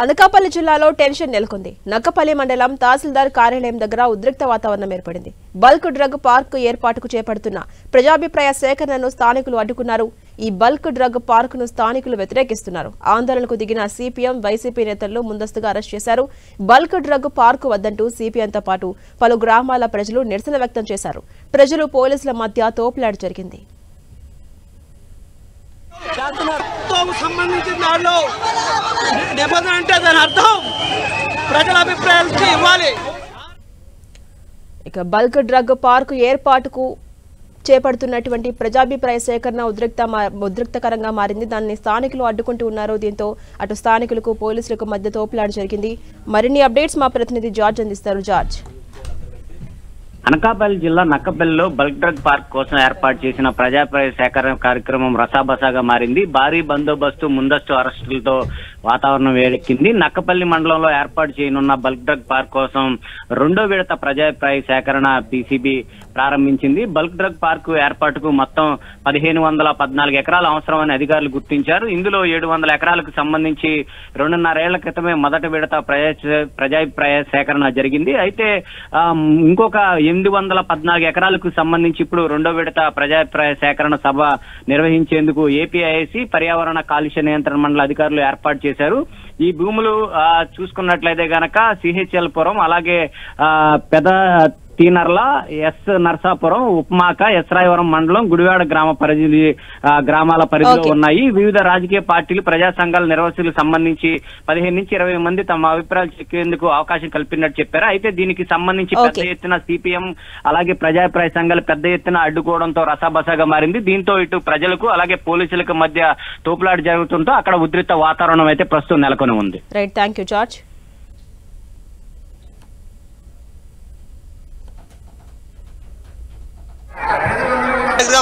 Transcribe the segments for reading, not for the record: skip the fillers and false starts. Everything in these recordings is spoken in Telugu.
అనకాపల్లి జిల్లాలో టెన్షన్ నెలకొంది. నక్కపల్లి మండలం తహసీల్దార్ కార్యాలయం దగ్గర ఉద్రిక్త వాతావరణం ఏర్పడింది. బల్క్ డ్రగ్ పార్క్ ఏర్పాటుకు చేపడుతున్న ప్రజాభిప్రాయ సేకరణను స్థానికులు అడ్డుకున్నారు. ఈ బల్క్ డ్రగ్ పార్కును స్థానికులు వ్యతిరేకిస్తున్నారు. ఆందోళనకు దిగిన సిపిఎం, వైసీపీ నేతలను ముందస్తుగా అరెస్ట్ చేశారు. బల్క్ డ్రగ్ పార్కు వద్దంటూ సిపిఎంతో పాటు పలు గ్రామాల ప్రజలు నిరసన వ్యక్తం చేశారు. ప్రజలు పోలీసుల మధ్య తోపులాట జరిగింది. సంబంధించిన దానిలో నిబంధన అంటే దాని అర్థం ప్రజల అభిప్రాయాలకి ఇవ్వాలి. ఇక బల్క్ డ్రగ్ పార్కు ఏర్పాటుకు చేపడుతున్నటువంటి ప్రజాభిప్రాయ సేకరణ ఉద్రిక్తకరంగా మారింది. దాన్ని స్థానికులు అడ్డుకుంటూ ఉన్నారు. దీంతో అటు స్థానికులకు పోలీసులకు మధ్య తోపులాట జరిగింది. మరిన్ని అప్డేట్స్ మా ప్రతినిధి జార్జ్ అందిస్తారు. జార్జ్, అనకాపల్లి జిల్లా నక్కపల్లిలో బల్క్ డ్రగ్ పార్క్ కోసం ఏర్పాటు చేసిన ప్రజాభిప్రాయ సేకరణ కార్యక్రమం రసాబసాగా మారింది. భారీ బందోబస్తు, ముందస్తు అరెస్టులతో వాతావరణం వేడెక్కింది. నక్కపల్లి మండలంలో ఏర్పాటు చేయనున్న బల్క్ డ్రగ్ పార్క్ కోసం 2వ విడత ప్రజాభిప్రాయ సేకరణ పీసీబీ ప్రారంభించింది. బల్క్ డ్రగ్ పార్కు ఏర్పాటుకు మొత్తం 1514 ఎకరాలు అవసరమని అధికారులు గుర్తించారు. ఇందులో 700 ఎకరాలకు సంబంధించి 2.5 ఏళ్ల క్రితమే మొదటి విడత ప్రజాభిప్రాయ సేకరణ జరిగింది. అయితే ఇంకొక 814 ఎకరాలకు సంబంధించి ఇప్పుడు 2వ విడత ప్రజాభిప్రాయ సేకరణ సభ నిర్వహించేందుకు ఏపీఐసి పర్యావరణ కాలుష్య నియంత్రణ మండలి అధికారులు ఏర్పాటు చేశారు. ఈ భూములు చూసుకున్నట్లయితే గనక సిహెచ్ఎల్ పురం, అలాగే పెద్ద తీనర్ల, ఎస్ నర్సాపురం, ఉప్మాక, ఎస్రాయవరం మండలం, గుడివాడ గ్రామాల పరిధిలో ఉన్నాయి. వివిధ రాజకీయ పార్టీలు, ప్రజా సంఘాల నిర్వాసితులకు సంబంధించి 15 నుంచి 20 మంది తమ అభిప్రాయాలు చెప్పేందుకు అవకాశం కల్పినట్టు చెప్పారు. అయితే దీనికి సంబంధించి పెద్ద ఎత్తున సిపిఎం, అలాగే ప్రజాభిప్రాయ సంఘాలు పెద్ద ఎత్తున అడ్డుకోవడంతో రసాబసాగా మారింది. దీంతో ఇటు ప్రజలకు అలాగే పోలీసులకు మధ్య తోపులాట జరుగుతుంటూ అక్కడ ఉద్రిక్త వాతావరణం అయితే ప్రస్తుతం నెలకొని ఉంది. Right, thank you George.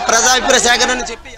ప్రజాభిప్రాయ సేకరణ చెప్పి